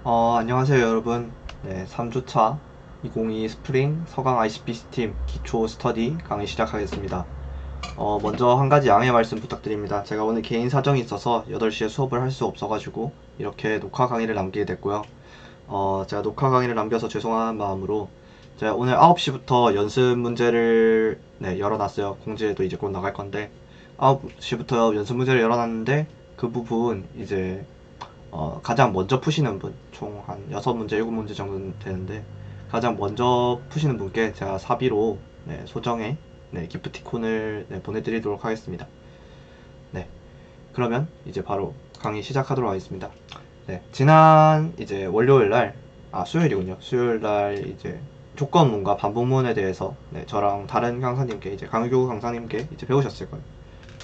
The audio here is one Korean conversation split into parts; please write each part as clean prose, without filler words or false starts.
안녕하세요 여러분. 네, 3주차 2022 스프링 서강 ICP 스팀 기초 스터디 강의 시작하겠습니다. 먼저 한 가지 양해 말씀 부탁드립니다. 제가 오늘 개인 사정이 있어서 8시에 수업을 할 수 없어가지고 이렇게 녹화 강의를 남기게 됐고요. 제가 녹화 강의를 남겨서 죄송한 마음으로 제가 오늘 9시부터 연습 문제를 열어놨어요. 공지에도 이제 곧 나갈 건데 9시부터 연습 문제를 열어놨는데 그 부분 이제 가장 먼저 푸시는 분, 총 한 6문제, 7문제 정도 되는데, 가장 먼저 푸시는 분께 제가 사비로 소정의 기프티콘을 보내드리도록 하겠습니다. 네, 그러면 이제 바로 강의 시작하도록 하겠습니다. 네, 지난 이제 수요일이군요. 수요일 날 이제 조건문과 반복문에 대해서 저랑 다른 강사님께 이제 강의교 강사님께 이제 배우셨을 거예요.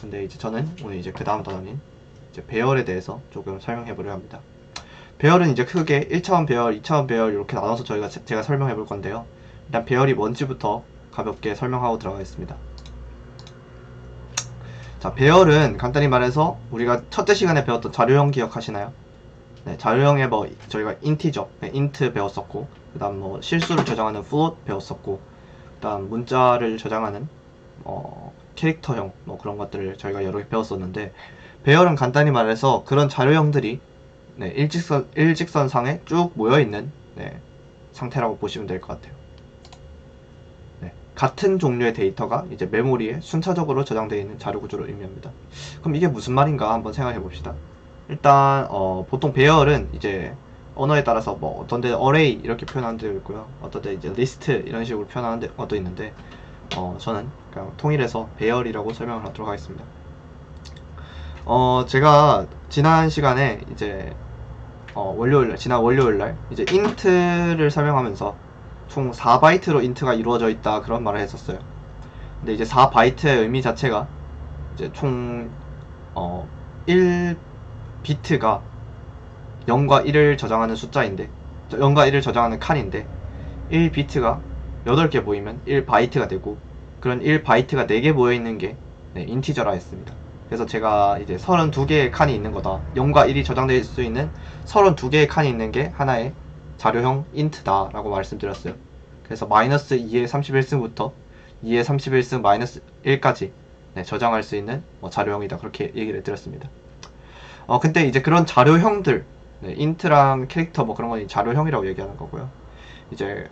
근데 이제 저는 오늘 이제 그 다음 단원인 이제 배열에 대해서 조금 설명해 보려 합니다. 배열은 이제 크게 1차원 배열, 2차원 배열 이렇게 나눠서 제가 설명해 볼 건데요. 일단 배열이 뭔지부터 가볍게 설명하고 들어가겠습니다. 자, 배열은 간단히 말해서 우리가 첫째 시간에 배웠던 자료형 기억하시나요? 네, 자료형에 뭐 저희가 인티저, 인트 배웠었고, 그 다음 뭐 실수를 저장하는 float 배웠었고, 그 다음 문자를 저장하는 캐릭터형 뭐 그런 것들을 저희가 여러 개 배웠었는데, 배열은 간단히 말해서 그런 자료형들이 일직선상에 쭉 모여있는 상태라고 보시면 될 것 같아요. 같은 종류의 데이터가 이제 메모리에 순차적으로 저장되어 있는 자료 구조를 의미합니다. 그럼 이게 무슨 말인가 한번 생각해 봅시다. 일단 보통 배열은 이제 언어에 따라서 뭐 어떤 데 array 이렇게 표현하는 데도 있고요. 어떤 데 이제 list 이런 식으로 표현하는 것도 있는데 저는 그냥 통일해서 배열이라고 설명을 하도록 하겠습니다. 제가 지난 시간에 이제 지난 월요일날 이제 int를 설명하면서 총 4바이트로 int가 이루어져 있다 그런 말을 했었어요. 근데 이제 4바이트의 의미 자체가 이제 총 1비트가 0과 1을 저장하는 숫자인데 0과 1을 저장하는 칸인데 1비트가 8개 모이면 1바이트가 되고 그런 1바이트가 4개 모여있는 게 인티저라 했습니다. 그래서 제가 이제 32개의 칸이 있는 거다. 0과 1이 저장될 수 있는 32개의 칸이 있는 게 하나의 자료형 int다 라고 말씀드렸어요. 그래서 마이너스 2의 31승부터 2의 31승 마이너스 1까지 저장할 수 있는 자료형이다. 그렇게 얘기를 드렸습니다. 근데 이제 그런 자료형들, int랑 캐릭터 뭐 그런 건 자료형이라고 얘기하는 거고요. 이제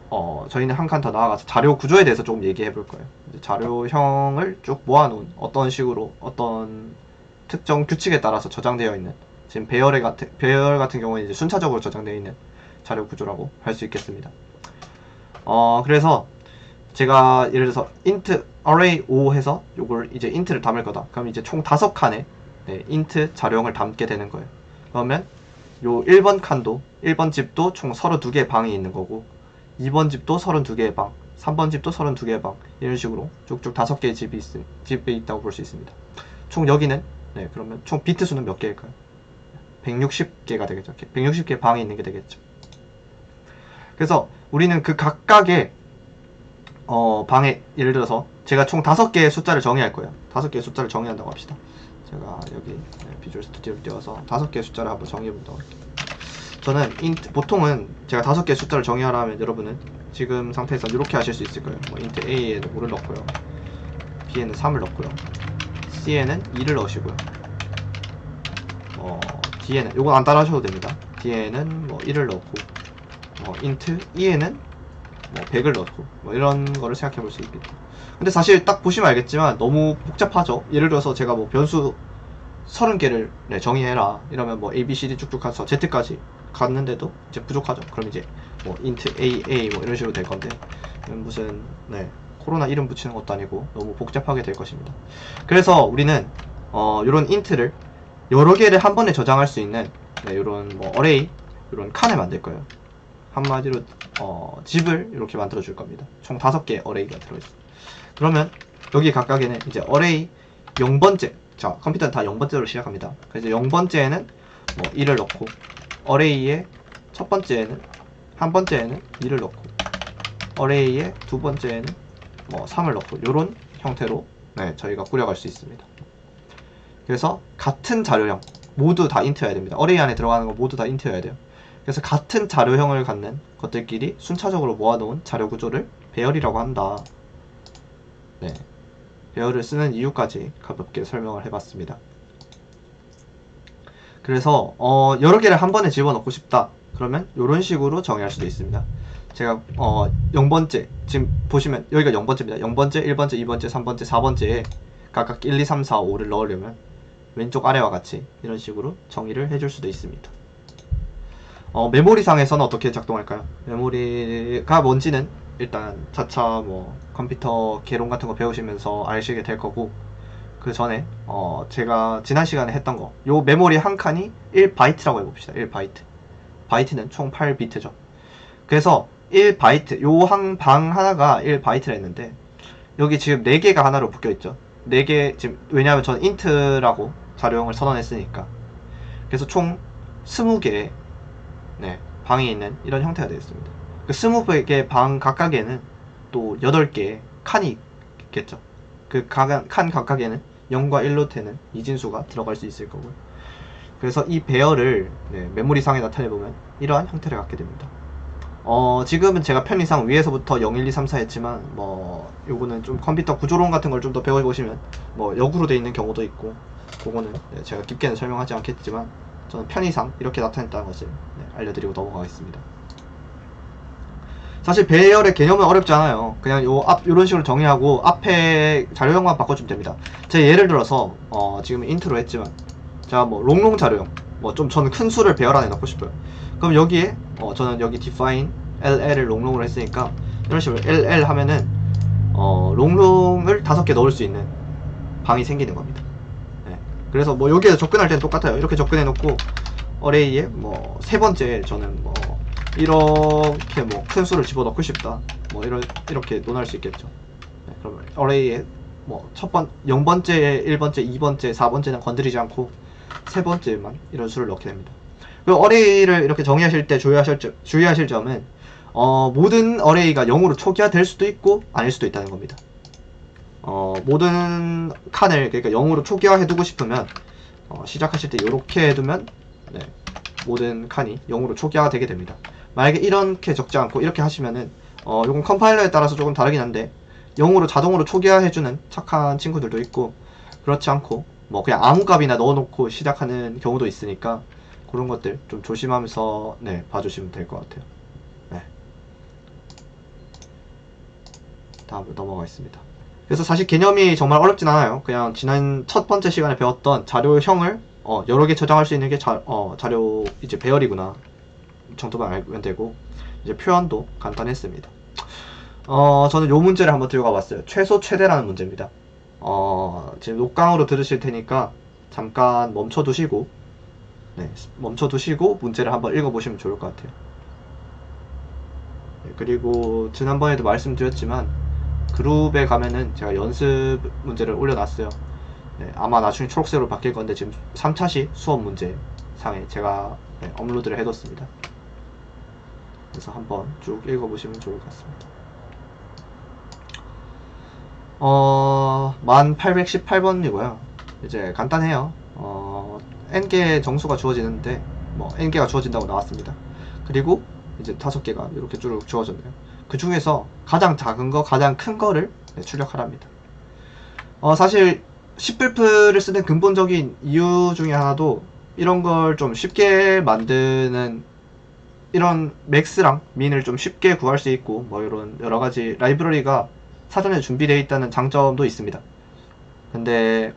저희는 한 칸 더 나아가서 자료 구조에 대해서 조금 얘기해 볼 거예요. 자료형을 쭉 모아놓은 어떤 식으로 어떤 특정 규칙에 따라서 저장되어 있는 지금 배열 같은 경우는 이제 순차적으로 저장되어 있는 자료 구조라고 할 수 있겠습니다. 그래서 제가 예를 들어서 int array 5 해서 요걸 이제 int를 담을 거다. 그럼 이제 총 5칸에 int 자료형을 담게 되는 거예요. 그러면 요 1번 칸도 1번 집도 총 32개의 방이 있는 거고 2번 집도 32개의 방, 3번 집도 32개의 방 이런 식으로 쭉쭉 5개의 집이 있다고 볼 수 있습니다. 총 여기는 그러면 총 비트 수는 몇 개일까요? 160개가 되겠죠. 160개의 방이 있는 게 되겠죠. 그래서 우리는 그 각각의 방에 예를 들어서 제가 총 5개의 숫자를 정의할 거예요. 5개의 숫자를 정의한다고 합시다. 제가 여기 비주얼 스튜디오를 띄워서 5개의 숫자를 한번 정의해 본다고 할게요. 저는 보통은 제가 5개의 숫자를 정의하라 하면 여러분은 지금 상태에서 이렇게 하실 수 있을 거예요. int a에는 5를 넣고요. b에는 3을 넣고요. c에는 2를 넣으시고요. d에는 요건 안 따라 하셔도 됩니다. d에는 뭐 1을 넣고 int e에는 뭐 100을 넣고 뭐 이런 거를 생각해 볼 수 있겠죠. 근데 사실 딱 보시면 알겠지만 너무 복잡하죠. 예를 들어서 제가 뭐 변수 30개를 정의해라 이러면 뭐 a, b, c, d 쭉쭉 가서 z까지 갔는데도 이제 부족하죠. 그럼 이제 뭐 int a 뭐 이런 식으로 될 건데 무슨 코로나 이름 붙이는 것도 아니고 너무 복잡하게 될 것입니다. 그래서 우리는 요런 int를 여러 개를 한 번에 저장할 수 있는 요런 뭐 array 요런 칸을 만들 거예요. 한마디로 집을 이렇게 만들어 줄 겁니다. 총 5개의 array가 들어있어요. 그러면 여기 각각에는 이제 array 0번째, 자 컴퓨터는 다 0번째로 시작합니다. 그래서 0번째에는 뭐 1을 넣고 array의 첫 번째에는 한 번째에는 2를 넣고 array의 두 번째에는 뭐 3을 넣고 이런 형태로 저희가 꾸려갈 수 있습니다. 그래서 같은 자료형 모두 다 int여야 됩니다. array 안에 들어가는 거 모두 다 int여야 돼요. 그래서 같은 자료형을 갖는 것들끼리 순차적으로 모아놓은 자료 구조를 배열이라고 한다. 네, 배열을 쓰는 이유까지 가볍게 설명을 해봤습니다. 그래서 여러 개를 한 번에 집어넣고 싶다. 그러면 이런 식으로 정의할 수도 있습니다. 제가 0번째 지금 보시면 여기가 0번째입니다. 0번째, 1번째, 2번째, 3번째, 4번째에 각각 1, 2, 3, 4, 5를 넣으려면 왼쪽 아래와 같이 이런 식으로 정의를 해줄 수도 있습니다. 메모리상에서는 어떻게 작동할까요? 메모리가 뭔지는 일단 차차 뭐 컴퓨터 개론 같은 거 배우시면서 아시게 될 거고, 그 전에 제가 지난 시간에 했던 거, 요 메모리 한 칸이 1바이트라고 해봅시다. 1바이트. 바이트는 총 8비트죠. 그래서 1바이트, 요 한 방 하나가 1바이트라 했는데, 여기 지금 4개가 하나로 묶여있죠. 4개, 지금, 왜냐하면 저는 인트라고 자료형을 선언했으니까. 그래서 총 20개의 네, 방이 있는 이런 형태가 되겠습니다. 그 20개 방 각각에는 또 8개의 칸이 있겠죠. 그 칸 각각에는 0과 1로 되는 이진수가 들어갈 수 있을 거고요. 그래서 이 배열을 메모리상에 나타내보면 이러한 형태를 갖게 됩니다. 지금은 제가 편의상 위에서부터 0, 1, 2, 3, 4 했지만, 요거는 좀 컴퓨터 구조론 같은 걸 좀 더 배워보시면, 역으로 되어 있는 경우도 있고, 그거는 제가 깊게는 설명하지 않겠지만, 저는 편의상 이렇게 나타냈다는 것을 알려드리고 넘어가겠습니다. 사실 배열의 개념은 어렵지 않아요. 그냥 요런 식으로 정의하고 앞에 자료형만 바꿔주면 됩니다. 제 예를 들어서 지금 인트로 했지만, 제가 롱롱 자료형, 저는 큰 수를 배열 안에 넣고 싶어요. 그럼 여기에 저는 여기 define LL을 롱롱으로 했으니까 이런 식으로 LL 하면은 롱롱을 5개 넣을 수 있는 방이 생기는 겁니다. 네. 그래서 여기에 접근할 때는 똑같아요. 이렇게 접근해 놓고 어레이에 세 번째 저는 이렇게 큰 수를 집어넣고 싶다. 이렇게 논할 수 있겠죠. 네. 그러면 어레이에 0번째, 1번째, 2번째, 4번째는 건드리지 않고 세 번째만 이런 수를 넣게 됩니다. 그리고 어레이를 이렇게 정의하실 때 주의하실 점은 모든 어레이가 0으로 초기화될 수도 있고 아닐 수도 있다는 겁니다. 모든 칸을 그러니까 0으로 초기화해 두고 싶으면 시작하실 때 이렇게 해두면 모든 칸이 0으로 초기화가 되게 됩니다. 만약에 이렇게 적지 않고 이렇게 하시면은 이건 컴파일러에 따라서 조금 다르긴 한데 0으로 자동으로 초기화해주는 착한 친구들도 있고, 그렇지 않고 그냥 아무 값이나 넣어놓고 시작하는 경우도 있으니까 그런 것들 좀 조심하면서 봐주시면 될 것 같아요. 다음으로 넘어가겠습니다. 그래서 사실 개념이 정말 어렵진 않아요. 그냥 지난 첫 번째 시간에 배웠던 자료형을 여러 개 저장할 수 있는 게 자료 이제 배열이구나 정도만 알면 되고, 이제 표현도 간단했습니다. 저는 요 문제를 한번 들고 와봤어요. 최소 최대라는 문제입니다. 지금 녹강으로 들으실 테니까 잠깐 멈춰두시고 문제를 한번 읽어보시면 좋을 것 같아요. 그리고 지난번에도 말씀드렸지만 그룹에 가면은 제가 연습 문제를 올려놨어요. 아마 나중에 초록색으로 바뀔 건데 지금 3차시 수업 문제 상에 제가 업로드를 해뒀습니다. 그래서 한번 쭉 읽어보시면 좋을 것 같습니다. 1818번이고요. 이제 간단해요. n개의 정수가 주어지는데 n개가 주어진다고 나왔습니다. 그리고 이제 5개가 이렇게 쭉 주어졌네요. 그 중에서 가장 작은 거, 가장 큰 거를 출력하랍니다. 사실 CPU를 쓰는 근본적인 이유 중에 하나도 이런 걸 좀 쉽게 만드는, 이런 맥스랑 민을 좀 쉽게 구할 수 있고 이런 여러가지 라이브러리가 사전에 준비되어 있다는 장점도 있습니다. 근데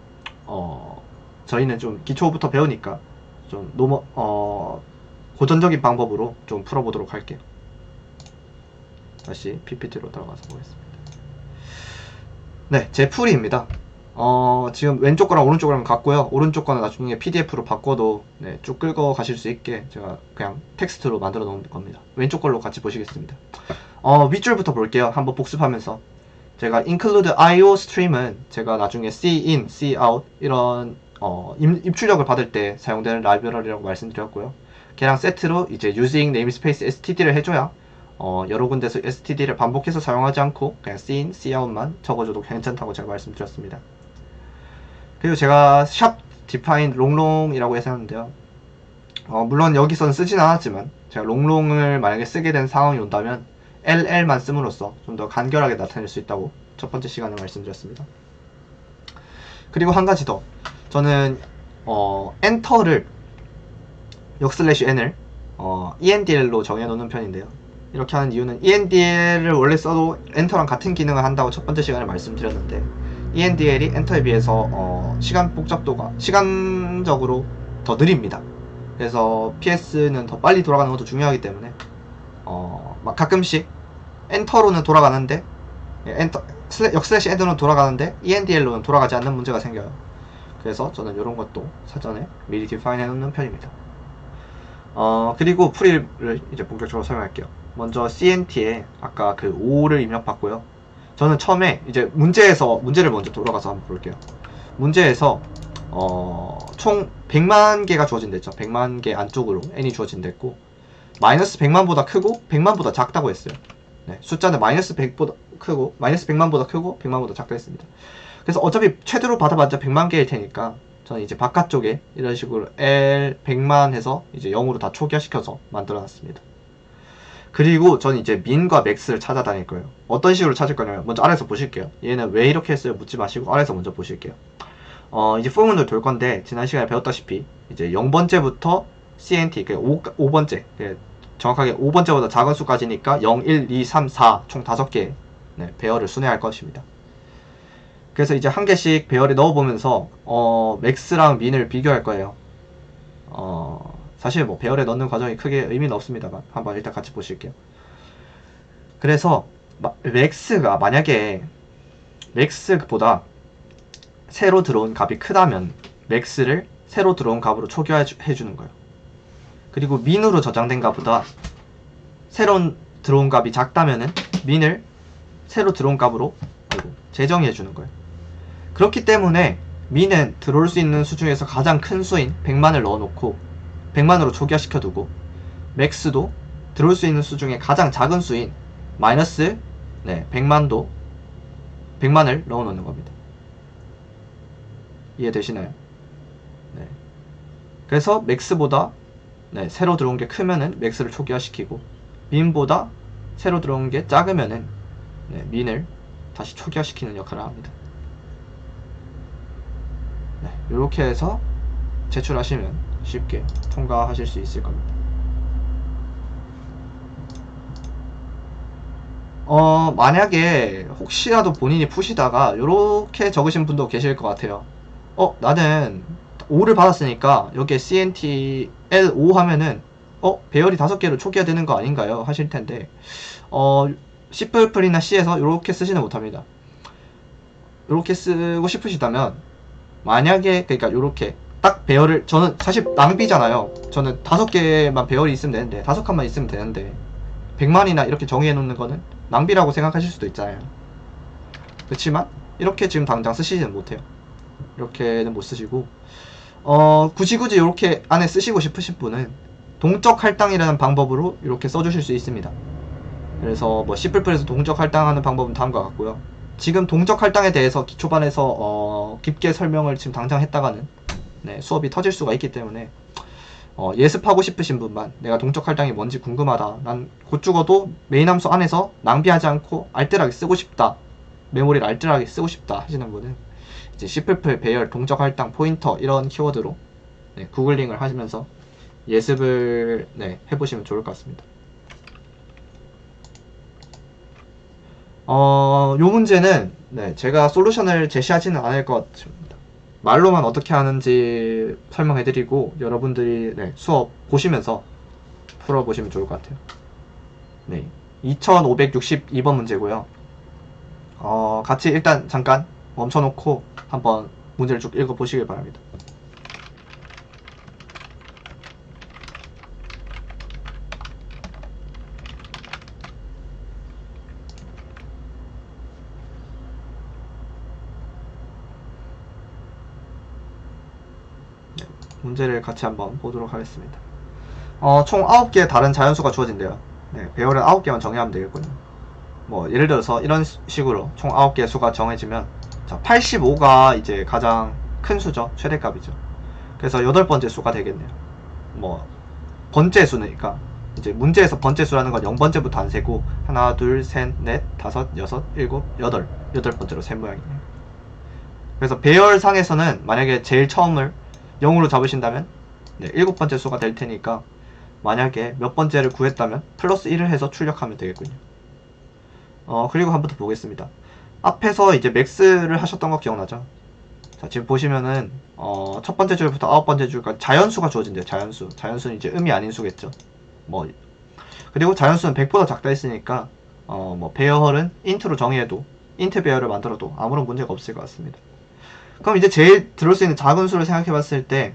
저희는 좀 기초부터 배우니까 좀 고전적인 방법으로 좀 풀어보도록 할게요. 다시 PPT로 들어가서 보겠습니다. 제 풀이입니다. 지금 왼쪽 거랑 오른쪽 거랑 같고요. 오른쪽 거는 나중에 PDF로 바꿔도 쭉 긁어 가실 수 있게 제가 그냥 텍스트로 만들어 놓은 겁니다. 왼쪽 걸로 같이 보시겠습니다. 윗줄부터 볼게요. 한번 복습하면서. 제가 include IO stream은 제가 나중에 cin, cout 이런 입출력을 받을 때 사용되는 라이브러리라고 말씀드렸고요. 걔랑 세트로 이제 using namespace std를 해줘야 여러 군데서 std를 반복해서 사용하지 않고 그냥 cin, cout만 적어줘도 괜찮다고 제가 말씀드렸습니다. 그리고 제가 샵 define 롱롱이라고 해서 했는데요. 물론 여기서는 쓰진 않았지만 제가 롱롱을 만약에 쓰게 된 상황이 온다면 LL만 씀으로써 좀 더 간결하게 나타낼 수 있다고 첫 번째 시간에 말씀드렸습니다. 그리고 한 가지 더, 저는 엔터를 역/n을 ENDL로 정해놓는 편인데요. 이렇게 하는 이유는 ENDL을 원래 써도 엔터랑 같은 기능을 한다고 첫 번째 시간에 말씀드렸는데, ENDL이 엔터에 비해서 시간 복잡도가 시간적으로 더 느립니다. 그래서 PS는 더 빨리 돌아가는 것도 중요하기 때문에 막 가끔씩 엔터로는 돌아가는데 역/n으로 돌아가는데 ENDL로는 돌아가지 않는 문제가 생겨요. 그래서 저는 이런 것도 사전에 미리 디파인 해놓는 편입니다. 그리고 풀이를 이제 본격적으로 설명할게요. 먼저 CNT에 아까 그 5를 입력받고요. 저는 처음에 이제 문제를 먼저 돌아가서 한번 볼게요. 문제에서 총 100만 개가 주어진댔죠. 100만 개 안쪽으로 n이 주어진댔고, 마이너스 100만보다 크고 100만보다 작다고 했어요. 네, 숫자는 마이너스 100보다 크고 마이너스 100만보다 크고 100만보다 작다 했습니다. 그래서 어차피 최대로 받아봤자 100만 개일 테니까 저는 이제 바깥쪽에 이런 식으로 L 100만 해서 이제 0으로 다 초기화시켜서 만들어 놨습니다. 그리고 저는 이제 민과 맥스를 찾아다닐 거예요. 어떤 식으로 찾을 거냐면, 먼저 아래에서 보실게요. 얘는 왜 이렇게 했어요 묻지 마시고 아래에서 먼저 보실게요. 이제 포문을 돌 건데, 지난 시간에 배웠다시피 이제 0번째부터 CNT, 5번째, 정확하게 5번째보다 작은 수까지니까 0, 1, 2, 3, 4 총 5개 배열을 순회할 것입니다. 그래서 이제 한 개씩 배열에 넣어보면서 맥스랑 민을 비교할 거예요. 사실 뭐 배열에 넣는 과정이 크게 의미는 없습니다만 한번 일단 같이 보실게요. 그래서 맥스가 만약에 맥스보다 새로 들어온 값이 크다면 맥스를 새로 들어온 값으로 초기화해주는 거예요. 그리고 민으로 저장된 값보다 새로 들어온 값이 작다면은 민을 새로 들어온 값으로 재정의해주는 거예요. 그렇기 때문에 민은 들어올 수 있는 수 중에서 가장 큰 수인 100만을 넣어놓고 100만으로 초기화시켜두고, 맥스도 들어올 수 있는 수 중에 가장 작은 수인 마이너스 100만을 넣어놓는 겁니다. 이해되시나요? 네. 그래서 맥스보다 새로 들어온 게 크면은 맥스를 초기화시키고, 민보다 새로 들어온 게 작으면은 민을 다시 초기화시키는 역할을 합니다. 이렇게 해서 제출하시면 쉽게 통과하실 수 있을 겁니다. 만약에 혹시라도 본인이 푸시다가 이렇게 적으신 분도 계실 것 같아요. 나는 5를 받았으니까 여기에 CNT L5 하면은 배열이 5개로 초기화 되는 거 아닌가요? 하실 텐데, C++이나 C에서 이렇게 쓰지는 못합니다. 이렇게 쓰고 싶으시다면, 만약에 그러니까 이렇게 딱 배열을, 저는 사실 낭비잖아요. 저는 5개만 배열이 있으면 되는데, 5칸만 있으면 되는데 100만이나 이렇게 정의해 놓는 거는 낭비라고 생각하실 수도 있잖아요. 그렇지만 이렇게 지금 당장 쓰시지는 못해요. 이렇게는 못 쓰시고, 굳이 이렇게 안에 쓰시고 싶으신 분은 동적 할당이라는 방법으로 이렇게 써주실 수 있습니다. 그래서 뭐 C++에서 동적 할당하는 방법은 다음과 같고요. 지금 동적 할당에 대해서 기초반에서 깊게 설명을 지금 당장 했다가는 수업이 터질 수가 있기 때문에 예습하고 싶으신 분만, 내가 동적 할당이 뭔지 궁금하다, 난 곧 죽어도 메인 함수 안에서 낭비하지 않고 알뜰하게 쓰고 싶다, 메모리를 알뜰하게 쓰고 싶다 하시는 분은 이제 C++ 배열, 동적 할당, 포인터 이런 키워드로 구글링을 하시면서 예습을 해보시면 좋을 것 같습니다. 요 문제는 제가 솔루션을 제시하지는 않을 것 같습니다. 말로만 어떻게 하는지 설명해드리고 여러분들이 수업 보시면서 풀어보시면 좋을 것 같아요. 2562번 문제고요. 같이 일단 잠깐 멈춰놓고 한번 문제를 쭉 읽어보시길 바랍니다. 문제를 같이 한번 보도록 하겠습니다. 총 9개의 다른 자연수가 주어진대요. 배열은 9개만 정의하면 되겠군요. 뭐 예를 들어서 이런 식으로 총 9개의 수가 정해지면, 자, 85가 이제 가장 큰 수죠. 최대값이죠. 그래서 8번째 수가 되겠네요. 뭐 번째 수니까 이제 문제에서 번째 수라는 건 0번째부터 안 세고 하나, 둘, 셋, 넷, 다섯, 여섯, 일곱, 여덟 번째로 센 모양이에요. 그래서 배열상에서는 만약에 제일 처음을 0으로 잡으신다면 네, 일곱 번째 수가 될 테니까 만약에 몇 번째를 구했다면 플러스 1을 해서 출력하면 되겠군요. 그리고 한 번 더 보겠습니다. 앞에서 이제 맥스를 하셨던 거 기억나죠? 자, 지금 보시면은 첫 번째 줄부터 아홉 번째 줄까지 자연수가 주어진대요. 자연수는 이제 음이 아닌 수겠죠. 뭐 그리고 자연수는 100보다 작다 했으니까 뭐 배열은 인트로 정의해도 인트 배열을 만들어도 아무런 문제가 없을 것 같습니다. 그럼 이제 제일 들어올 수 있는 작은 수를 생각해 봤을 때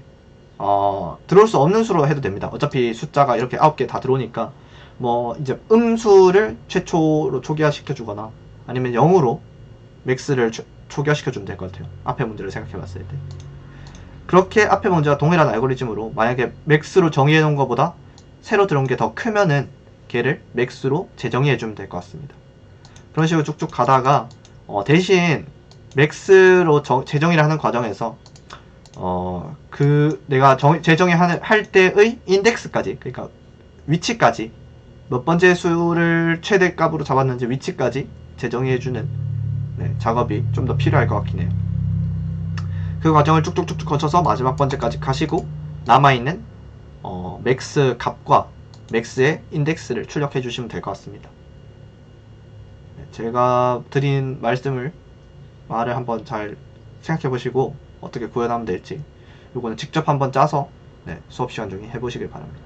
들어올 수 없는 수로 해도 됩니다. 어차피 숫자가 이렇게 9개 다 들어오니까 뭐 이제 음수를 최초로 초기화시켜 주거나 아니면 0으로 맥스를 초기화시켜 주면 될 것 같아요. 앞에 문제를 생각해 봤을 때. 그렇게 앞에 문제와 동일한 알고리즘으로 만약에 맥스로 정의해 놓은 것보다 새로 들어온 게 더 크면은 걔를 맥스로 재정의해 주면 될 것 같습니다. 그런 식으로 쭉쭉 가다가 대신 맥스로 재정의를 하는 과정에서 내가 재정의 할 때의 인덱스까지, 그러니까 위치까지 몇 번째 수를 최대값으로 잡았는지 위치까지 재정의해주는 작업이 좀 더 필요할 것 같긴 해요. 그 과정을 쭉쭉쭉 거쳐서 마지막 번째까지 가시고 남아있는 맥스 값과 맥스의 인덱스를 출력해 주시면 될 것 같습니다. 제가 드린 말을 한번 잘 생각해 보시고 어떻게 구현하면 될지 요거는 직접 한번 짜서 수업 시간 중에 해보시길 바랍니다.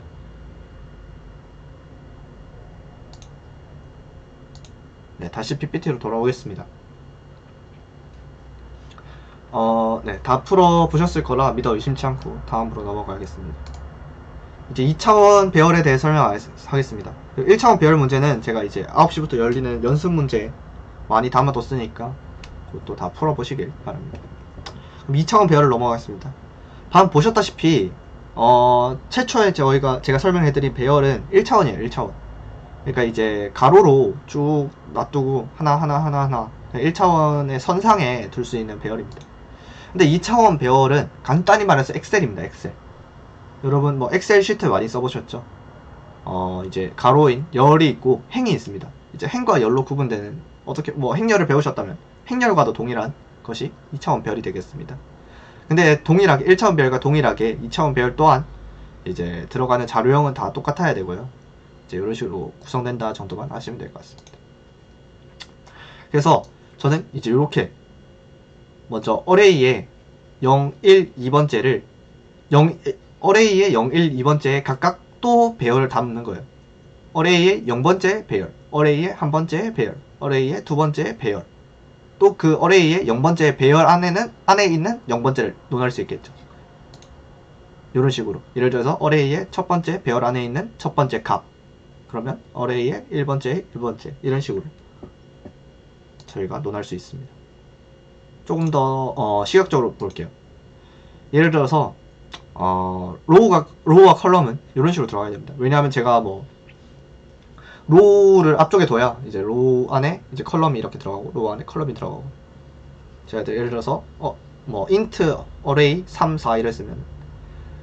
다시 PPT로 돌아오겠습니다. 다 풀어보셨을 거라 믿어 의심치 않고 다음으로 넘어가겠습니다. 이제 2차원 배열에 대해 설명하겠습니다. 1차원 배열 문제는 제가 이제 9시부터 열리는 연습 문제 많이 담아뒀으니까 그것도 다 풀어보시길 바랍니다. 그럼 2차원 배열을 넘어가겠습니다. 방금 보셨다시피 최초에 제가 설명해드린 배열은 1차원이에요. 1차원. 그러니까 이제 가로로 쭉 놔두고 하나 1차원의 선상에 둘 수 있는 배열입니다. 근데 2차원 배열은 간단히 말해서 엑셀입니다. 엑셀. 여러분 뭐 엑셀 시트 많이 써보셨죠? 이제 가로인 열이 있고 행이 있습니다. 이제 행과 열로 구분되는 어떻게 뭐 행열을 배우셨다면 행열과도 동일한 것이 2차원 배열이 되겠습니다. 근데 동일하게 1차원 배열과 동일하게 2차원 배열 또한 이제 들어가는 자료형은 다 똑같아야 되고요. 이제 이런 식으로 구성된다 정도만 아시면 될 것 같습니다. 그래서 저는 이제 이렇게 먼저 어레이의 0, 1, 2번째를 어레이의 0, 1, 2번째에 각각 또 배열을 담는 거예요. 어레이의 0번째 배열, 어레이의 1번째 배열, 어레이의 2번째 배열, 또 그 어레이의 0번째 배열 안에 있는 0번째를 논할 수 있겠죠. 이런 식으로 예를 들어서 어레이의 첫 번째 배열 안에 있는 첫 번째 값, 그러면 어레이의 1번째 이런 식으로 저희가 논할 수 있습니다. 조금 더 시각적으로 볼게요. 예를 들어서 로우와 컬럼은 이런 식으로 들어가야 됩니다. 왜냐하면 제가 뭐 로우를 앞쪽에 둬야 이제 로우 안에 이제 컬럼이 이렇게 들어가고 로우 안에 컬럼이 들어가고, 제가 예를 들어서 뭐 int 어레이 3, 4 이랬으면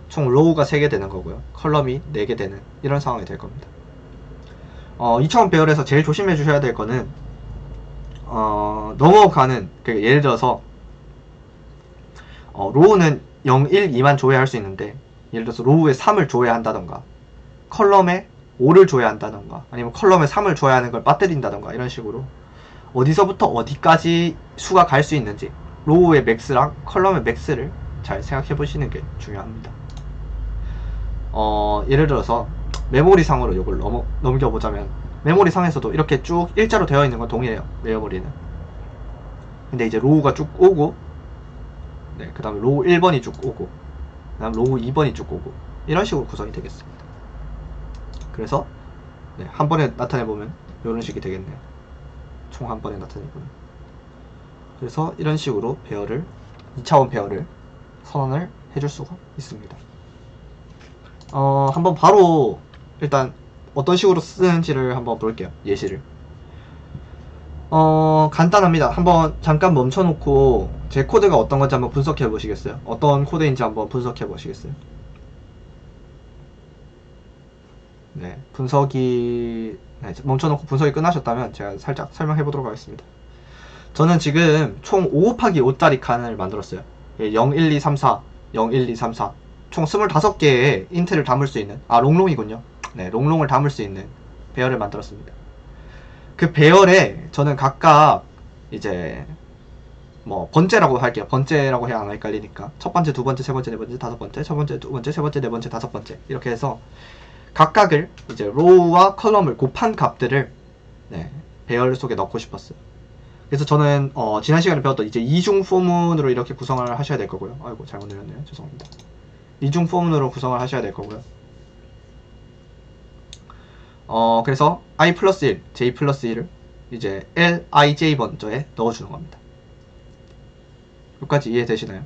총 로우가 3개 되는 거고요. 컬럼이 4개 되는 이런 상황이 될 겁니다. 2차원 배열에서 제일 조심해 주셔야 될 거는 넘어가는 예를 들어서 로우는 0, 1, 2만 조회할 수 있는데 예를 들어서 로우에 3을 조회한다던가 컬럼에 5를 조회한다던가 아니면 컬럼에 3을 조회하는 걸 빠뜨린다던가 이런 식으로 어디서부터 어디까지 수가 갈 수 있는지 로우의 맥스랑 컬럼의 맥스를 잘 생각해 보시는 게 중요합니다. 예를 들어서 메모리상으로 이걸 넘겨보자면 메모리상에서도 이렇게 쭉 일자로 되어 있는 건 동일해요. 메모리는. 근데 이제 로우가 쭉 오고 그 다음에 로우 1번이 쭉 오고 그 다음 로우 2번이 쭉 오고 이런 식으로 구성이 되겠습니다. 그래서 한 번에 나타내보면 이런 식이 되겠네요. 총 한 번에 나타내보면. 그래서 이런 식으로 배열을 2차원 배열을 선언을 해줄 수가 있습니다. 한번 바로 일단 어떤 식으로 쓰는지를 한번 볼게요. 예시를. 간단합니다. 한번 잠깐 멈춰놓고 제 코드가 어떤 건지 한번 분석해 보시겠어요? 어떤 코드인지 한번 분석해 보시겠어요? 네, 분석이 네, 멈춰놓고 분석이 끝나셨다면 제가 살짝 설명해 보도록 하겠습니다. 저는 지금 총 5 곱하기 5짜리 칸을 만들었어요. 0, 1, 2, 3, 4, 0, 1, 2, 3, 4. 총 25개의 인트를 담을 수 있는, 롱롱이군요. 네, 롱롱을 담을 수 있는 배열을 만들었습니다. 그 배열에 저는 각각 이제 뭐 번째라고 할게요. 번째라고 해야 안 헷갈리니까. 첫 번째, 두 번째, 세 번째, 네 번째, 다섯 번째, 첫 번째, 두 번째, 세 번째, 네 번째, 다섯 번째 이렇게 해서 각각을 이제 로우와 컬럼을 곱한 값들을 네, 배열 속에 넣고 싶었어요. 그래서 저는 지난 시간에 배웠던 이제 이중 포문으로 이렇게 구성을 하셔야 될 거고요. 아이고 잘못 내렸네요. 죄송합니다. 이중 포문으로 구성을 하셔야 될 거고요. 그래서 i 플러스 1, j 플러스 1을 이제 lij 번째에 넣어주는 겁니다. 여기까지 이해되시나요?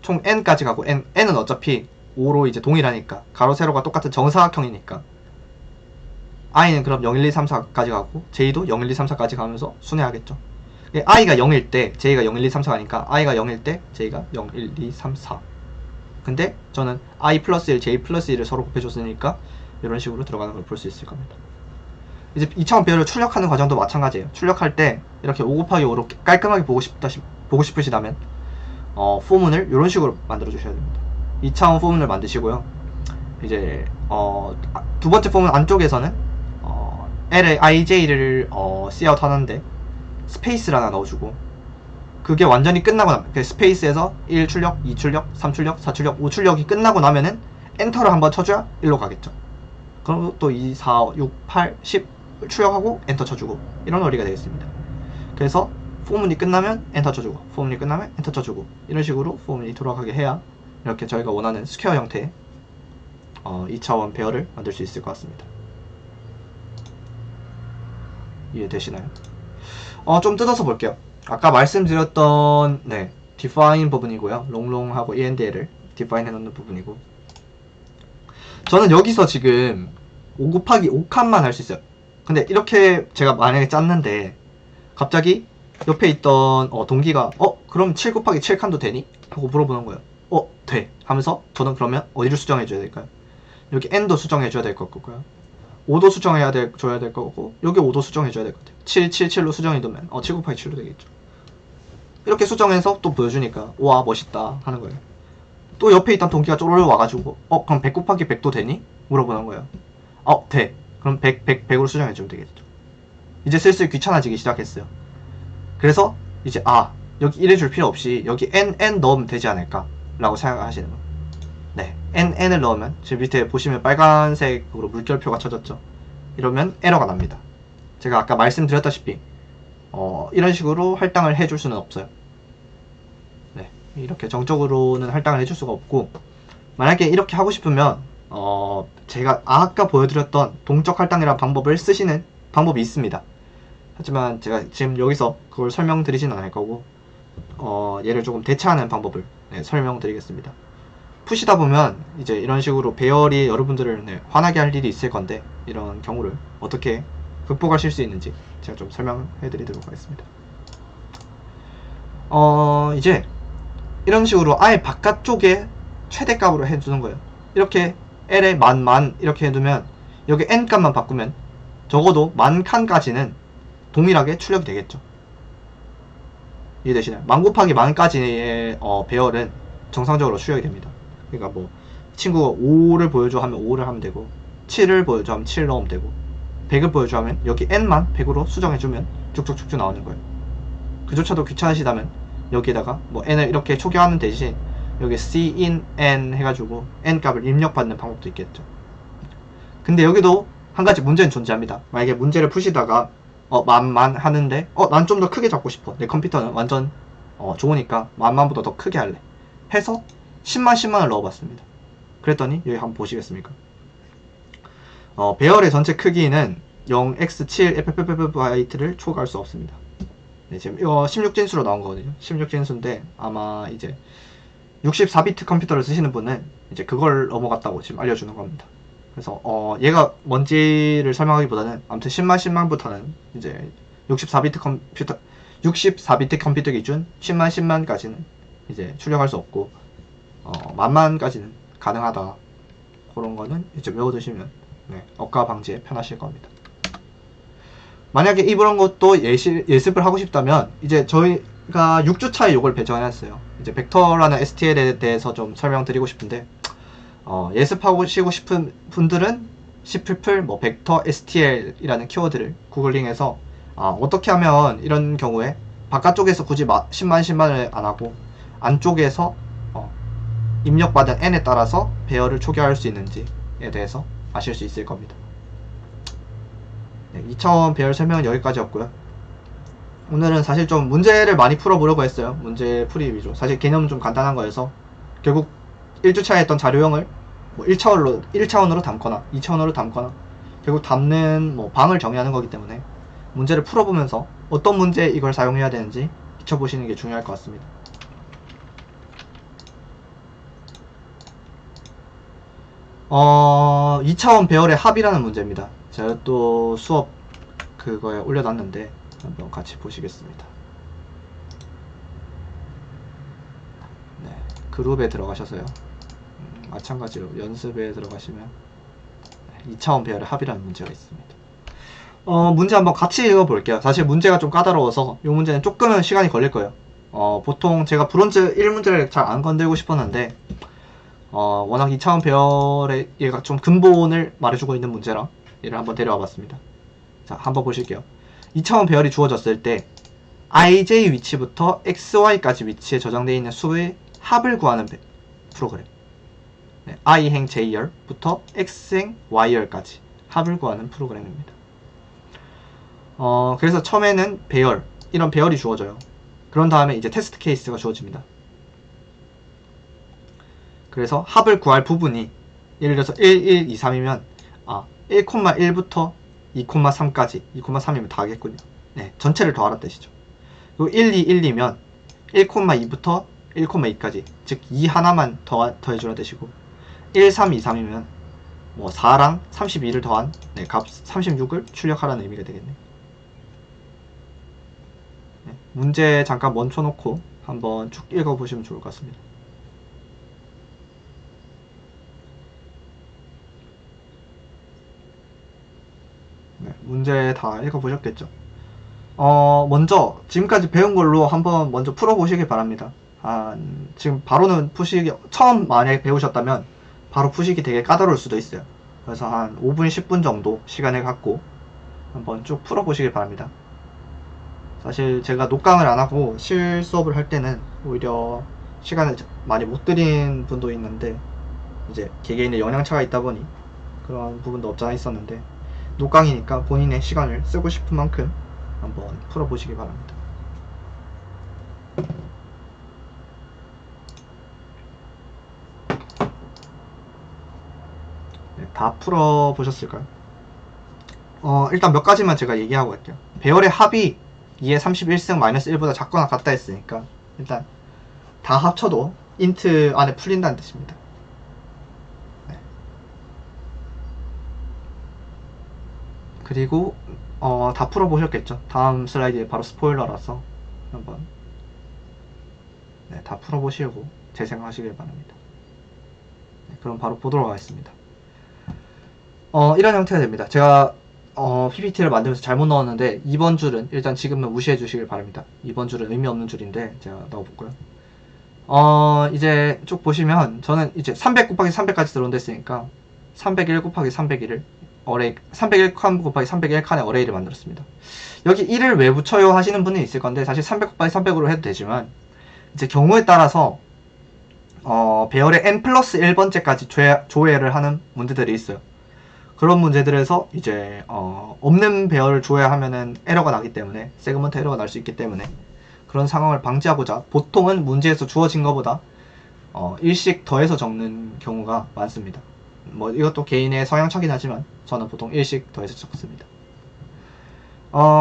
총 n까지 가고 n은 어차피 5로 이제 동일하니까 가로 세로가 똑같은 정사각형이니까 i는 그럼 0, 1, 2, 3, 4까지 가고 j도 0, 1, 2, 3, 4까지 가면서 순회하겠죠. i가 0일 때 j가 0, 1, 2, 3, 4가니까 i가 0일 때 j가 0, 1, 2, 3, 4. 근데 저는 i 플러스 1, j 플러스 1을 서로 곱해줬으니까 이런 식으로 들어가는 걸 볼 수 있을 겁니다. 이제 2차원 배열을 출력하는 과정도 마찬가지예요. 출력할 때 이렇게 5 곱하기 5로 깔끔하게 보고 싶으시다면 포문을 이런 식으로 만들어 주셔야 됩니다. 2차원 포문을 만드시고요. 이제 두 번째 포문 안쪽에서는 lij를 Cout 하는데 스페이스를 하나 넣어주고, 그게 완전히 끝나고 나면 그 스페이스에서 1출력, 2출력, 3출력, 4출력, 5출력이 끝나고 나면은 엔터를 한번 쳐줘야 1로 가겠죠. 그럼 또 2, 4, 6, 8, 10 출력하고 엔터 쳐주고 이런 원리가 되겠습니다. 그래서 포문이 끝나면 엔터 쳐주고, 포문이 끝나면 엔터 쳐주고, 이런 식으로 포문이 돌아가게 해야 이렇게 저희가 원하는 스퀘어 형태의 2차원 배열을 만들 수 있을 것 같습니다. 이해되시나요? 좀 뜯어서 볼게요. 아까 말씀드렸던 define 부분이고요. 롱롱하고 endl을 define 해놓는 부분이고, 저는 여기서 지금 5 곱하기 5칸만 할 수 있어요. 근데 이렇게 제가 만약에 짰는데 갑자기 옆에 있던 동기가 그럼 7 곱하기 7칸도 되니? 하고 물어보는 거예요. 돼 하면서 저는 그러면 어디를 수정해 줘야 될까요? 여기 n도 수정해 줘야 될 것 같고요, 5도 수정해야 줘야 될 거고, 여기 5도 수정해 줘야 될 것 같아요. 7, 7, 7로 수정해 두면 7 곱하기 7로 되겠죠. 이렇게 수정해서 또 보여주니까 와 멋있다 하는 거예요. 또 옆에 있던 동기가 쪼르르 와가지고 그럼 100 곱하기 100도 되니? 물어보는 거예요. 돼. 그럼 100, 100으로 수정해주면 되겠죠. 이제 슬슬 귀찮아지기 시작했어요. 그래서 이제 여기 1 해줄 필요 없이 여기 n 넣으면 되지 않을까 라고 생각하시는 거예요. 네, n을 넣으면 지금 밑에 보시면 빨간색으로 물결표가 쳐졌죠. 이러면 에러가 납니다. 제가 아까 말씀드렸다시피 이런 식으로 할당을 해줄 수는 없어요. 네, 이렇게 정적으로는 할당을 해줄 수가 없고, 만약에 이렇게 하고 싶으면 제가 아까 보여드렸던 동적 할당이라는 방법을 쓰시는 방법이 있습니다. 하지만 제가 지금 여기서 그걸 설명드리지는 않을 거고 얘를 조금 대체하는 방법을 설명드리겠습니다. 푸시다 보면 이제 이런 식으로 배열이 여러분들을 화나게 할 일이 있을 건데, 이런 경우를 어떻게 극복하실 수 있는지 제가 좀 설명해 드리도록 하겠습니다. 이제 이런 식으로 아예 바깥쪽에 최대값으로 해주는 거예요. 이렇게 L에 만 이렇게 해두면 여기 N 값만 바꾸면 적어도 1000칸까지는 동일하게 출력이 되겠죠. 이해되시나요? 1000 곱하기 1000까지의 배열은 정상적으로 출력이 됩니다. 그러니까 뭐 친구가 5를 보여줘 하면 5를 하면 되고, 7을 보여줘 하면 7 넣으면 되고, 100을 보여줘 하면 여기 n만 100으로 수정해주면 쭉쭉쭉쭉 나오는 거예요. 그조차도 귀찮으시다면 여기에다가 뭐 n을 이렇게 초기화하는 대신 여기 cin n 해가지고 n 값을 입력받는 방법도 있겠죠. 근데 여기도 한 가지 문제는 존재합니다. 만약에 문제를 푸시다가 만만 하는데 난 좀 더 크게 잡고 싶어, 내 컴퓨터는 완전 좋으니까 만만보다 더 크게 할래 해서 10만을 넣어봤습니다. 그랬더니 여기 한번 보시겠습니까? 배열의 전체 크기는 0x7 초과할 수 없습니다. 네, 지금 이거 16진수로 나온 거거든요. 16진수인데 아마 이제 64비트 컴퓨터를 쓰시는 분은 이제 그걸 넘어갔다고 지금 알려주는 겁니다. 그래서 얘가 뭔지를 설명하기보다는 아무튼 10만부터는 이제 64비트 컴퓨터 기준 10만까지는 이제 출력할 수 없고 만까지는 가능하다. 그런 거는 이제 외워두시면 네, 억가 방지에 편하실 겁니다. 만약에 이런 것도 예습을 하고 싶다면 이제 저희가 6주차에 이걸 배정해놨어요. 이제 벡터라는 STL에 대해서 좀 설명드리고 싶은데 예습하고 싶은 분들은 C++, 뭐 벡터, STL이라는 키워드를 구글링해서 어떻게 하면 이런 경우에 바깥쪽에서 굳이 10만을 안하고 안쪽에서 입력받은 n에 따라서 배열을 초기화할 수 있는지에 대해서 아실 수 있을 겁니다. 네, 2차원 배열 설명은 여기까지였고요. 오늘은 사실 좀 문제를 많이 풀어보려고 했어요. 문제 풀이 위주. 사실 개념은 좀 간단한 거여서 결국 1주차에 했던 자료형을 뭐 1차원으로 담거나 2차원으로 담거나 결국 담는 뭐 방을 정의하는 거기 때문에 문제를 풀어보면서 어떤 문제에 이걸 사용해야 되는지 익혀보시는 게 중요할 것 같습니다. 어, 2차원 배열의 합이라는 문제입니다. 제가 또 수업 그거에 올려놨는데 한번 같이 보시겠습니다. 네, 그룹에 들어가셔서요. 마찬가지로 연습에 들어가시면 2차원 배열의 합이라는 문제가 있습니다. 문제 한번 같이 읽어볼게요. 사실 문제가 좀 까다로워서 이 문제는 조금은 시간이 걸릴 거예요. 보통 제가 브론즈 1문제를 잘 안 건들고 싶었는데 워낙 2차원 배열의 얘가 좀 근본을 말해주고 있는 문제라 얘를 한번 데려와 봤습니다. 자, 한번 보실게요. 2차원 배열이 주어졌을 때 ij 위치부터 xy까지 위치에 저장되어 있는 수의 합을 구하는 프로그램. 네, i행 j열부터 x행 y열까지 합을 구하는 프로그램입니다. 그래서 처음에는 배열, 이런 배열이 주어져요. 그런 다음에 이제 테스트 케이스가 주어집니다. 그래서 합을 구할 부분이 예를 들어서 1, 1, 2, 3이면 1,1부터 2,3까지 2,3이면 다 하겠군요. 네, 전체를 더하라는 뜻이죠. 그리고 1, 2, 1, 2면 1,2부터 1,2까지 즉 2 하나만 더해주라는 뜻이고 1, 3, 2, 3이면 뭐 4랑 32를 더한 값 36을 출력하라는 의미가 되겠네. 네, 문제 잠깐 멈춰놓고 한번 쭉 읽어보시면 좋을 것 같습니다. 네, 문제 다 읽어보셨겠죠? 먼저 지금까지 배운 걸로 한번 먼저 풀어보시길 바랍니다. 지금 바로는 푸시기 처음 만약에 배우셨다면 바로 푸시기 되게 까다로울 수도 있어요. 그래서 한 5분 10분 정도 시간을 갖고 한번 쭉 풀어보시길 바랍니다. 사실 제가 녹강을 안하고 실수업을 할 때는 오히려 시간을 많이 못 들인 분도 있는데 이제 개개인의 영향차가 있다 보니 그런 부분도 없잖아 있었는데 녹강이니까 본인의 시간을 쓰고 싶은 만큼 한번 풀어보시기 바랍니다. 네, 다 풀어보셨을까요? 일단 몇 가지만 제가 얘기하고 갈게요. 배열의 합이 2의 31승 마이너스 1보다 작거나 같다 했으니까 일단 다 합쳐도 인트 안에 풀린다는 뜻입니다. 네. 그리고 다 풀어보셨겠죠? 다음 슬라이드에 바로 스포일러라서 한번 다 풀어보시고 재생하시길 바랍니다. 네, 그럼 바로 보도록 하겠습니다. 이런 형태가 됩니다. 제가 PPT를 만들면서 잘못 넣었는데 2번 줄은 일단 지금은 무시해 주시길 바랍니다. 2번 줄은 의미 없는 줄인데 제가 넣어볼까요? 이제 쭉 보시면 저는 이제 300 곱하기 300까지 들어온다 했으니까 301 곱하기 301을 어레이 301 칸 곱하기 301 칸의 어레이를 만들었습니다. 여기 1을 왜 붙여요 하시는 분이 있을 건데 사실 300 곱하기 300으로 해도 되지만 이제 경우에 따라서 배열의 n 플러스 1번째까지 조회를 하는 문제들이 있어요. 그런 문제들에서 이제 없는 배열을 조회하면은 에러가 나기 때문에 세그먼트 에러가 날 수 있기 때문에 그런 상황을 방지하고자 보통은 문제에서 주어진 것보다 일씩 더해서 적는 경우가 많습니다. 뭐 이것도 개인의 성향차긴 하지만 저는 보통 일씩 더해서 적습니다.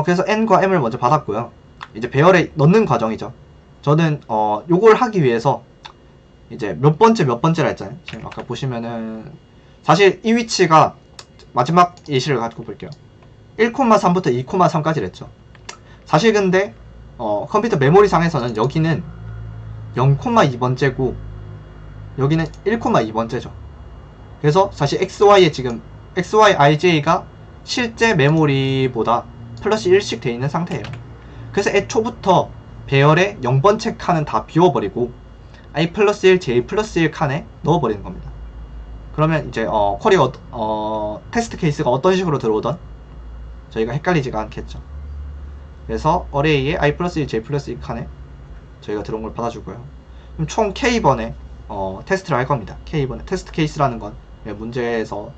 그래서 n과 m을 먼저 받았고요. 이제 배열에 넣는 과정이죠. 저는 요걸 하기 위해서 이제 몇 번째라 했잖아요. 지금 아까 보시면은 사실 이 위치가 마지막 예시를 가지고 볼게요. 1,3부터 2,3까지 했죠. 사실 근데 컴퓨터 메모리 상에서는 여기는 0,2번째고 여기는 1,2번째죠. 그래서 사실 XY에 지금 XY, IJ가 실제 메모리보다 플러스 1씩 돼 있는 상태예요. 그래서 애초부터 배열의 0번째 칸은 다 비워버리고 I 플러스 1, J 플러스 1 칸에 넣어버리는 겁니다. 그러면 이제 쿼리가 테스트 케이스가 어떤 식으로 들어오던 저희가 헷갈리지가 않겠죠. 그래서 어레이에 I 플러스 1, J 플러스 1 칸에 저희가 들어온 걸 받아주고요. 그럼 총 K번에 테스트를 할 겁니다. K번에 테스트 케이스라는 건 문제에서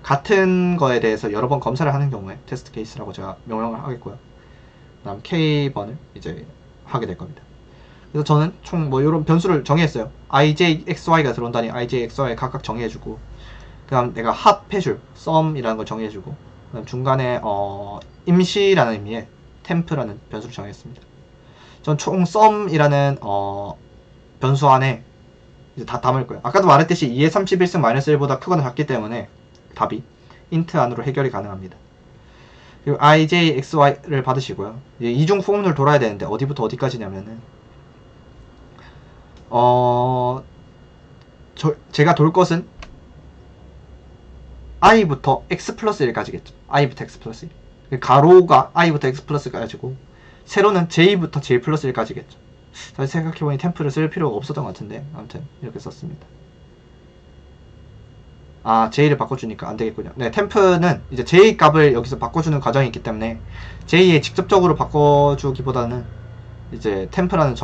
같은 거에 대해서 여러 번 검사를 하는 경우에 테스트 케이스라고 제가 명명을 하겠고요. 그 다음 K번을 이제 하게 될 겁니다. 그래서 저는 총 뭐 이런 변수를 정의했어요. IJ, XY가 들어온다니 IJ, XY 각각 정의해주고, 그 다음 내가 합해줄 sum이라는 걸 정의해주고, 그 다음 중간에 임시라는 의미의 temp라는 변수를 정의했습니다. 전 총 sum이라는 변수 안에 이제 다 담을 거예요. 아까도 말했듯이 2의 31승 마이너스 1보다 크거나 작기 때문에 답이 int 안으로 해결이 가능합니다. 그리고 IJ, XY를 받으시고요. 이제 이중 포문을 돌아야 되는데 어디부터 어디까지냐면은 제가 돌 것은 i부터 x 플러스 1까지겠죠. i부터 x 플러스 1. 가로가 i부터 x 플러스 1까지고 세로는 j부터 j 플러스 1까지겠죠. 사실 생각해보니 템플을 쓸 필요가 없었던 것 같은데 아무튼 이렇게 썼습니다. 아, j를 바꿔주니까 안되겠군요. 네, 템프는 이제 j 값을 여기서 바꿔주는 과정이 있기 때문에 j에 직접적으로 바꿔주기보다는 이제 템프라는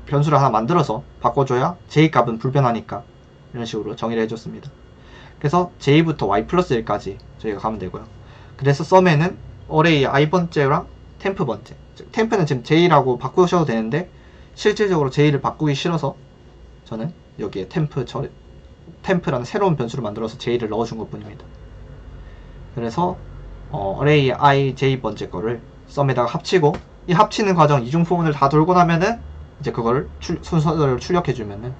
변수를 하나 만들어서 바꿔줘야 j 값은 불변하니까 이런 식으로 정의를 해줬습니다. 그래서 j부터 y 플러스 1까지 저희가 가면 되고요. 그래서 썸에는 어레이 i번째랑 템프번째, 템프는 지금 j라고 바꾸셔도 되는데 실질적으로 j를 바꾸기 싫어서 저는 여기에 템프라는 새로운 변수를 만들어서 j를 넣어준 것 뿐입니다. 그래서 어레이 i, j 번째 거를 썸에다가 합치고, 이 합치는 과정 이중 포문을 다 돌고 나면은 이제 그거를 순서대로 출력해주면은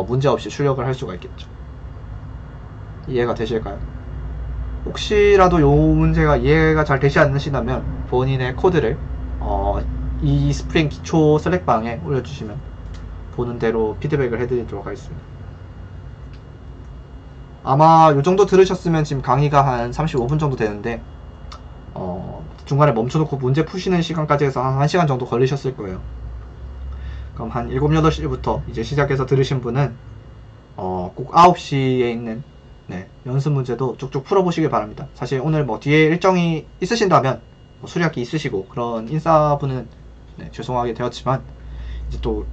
문제없이 출력을 할 수가 있겠죠. 이해가 되실까요? 혹시라도 요 문제가 이해가 잘 되지 않으시다면 본인의 코드를 이 스프링 기초 슬랙방에 올려주시면 보는 대로 피드백을 해드리도록 하겠습니다. 아마 요 정도 들으셨으면 지금 강의가 한 35분 정도 되는데 중간에 멈춰놓고 문제 푸시는 시간까지 해서 한 1시간 정도 걸리셨을 거예요. 그럼 한 7, 8시부터 이제 시작해서 들으신 분은 꼭 9시에 있는 연습 문제도 쭉쭉 풀어보시길 바랍니다. 사실 오늘 뭐 뒤에 일정이 있으신다면 뭐 수리학기 있으시고 그런 인싸분은 죄송하게 되었지만 이제 또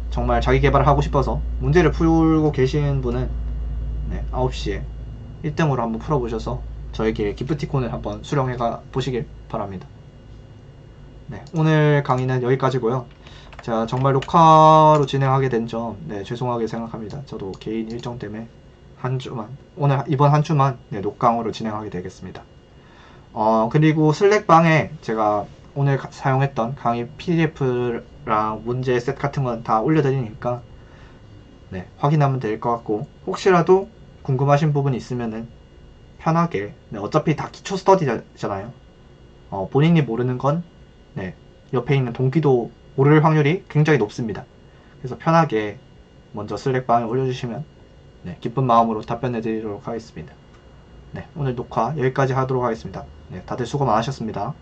정말 자기 개발을 하고 싶어서 문제를 풀고 계신 분은 9시에 1등으로 한번 풀어보셔서 저에게 기프티콘을 한번 수령해 가 보시길 바랍니다. 오늘 강의는 여기까지고요. 제가 정말 녹화로 진행하게 된 점 죄송하게 생각합니다. 저도 개인 일정 때문에 이번 한 주만 녹강으로 진행하게 되겠습니다. 그리고 슬랙방에 제가 오늘 사용했던 강의 PDF랑 문제 셋 같은 건 다 올려드리니까 확인하면 될 것 같고, 혹시라도 궁금하신 부분이 있으면은 편하게 어차피 다 기초 스터디잖아요. 본인이 모르는 건 옆에 있는 동기도 모를 확률이 굉장히 높습니다. 그래서 편하게 먼저 슬랙방에 올려주시면 기쁜 마음으로 답변해 드리도록 하겠습니다. 오늘 녹화 여기까지 하도록 하겠습니다. 다들 수고 많으셨습니다.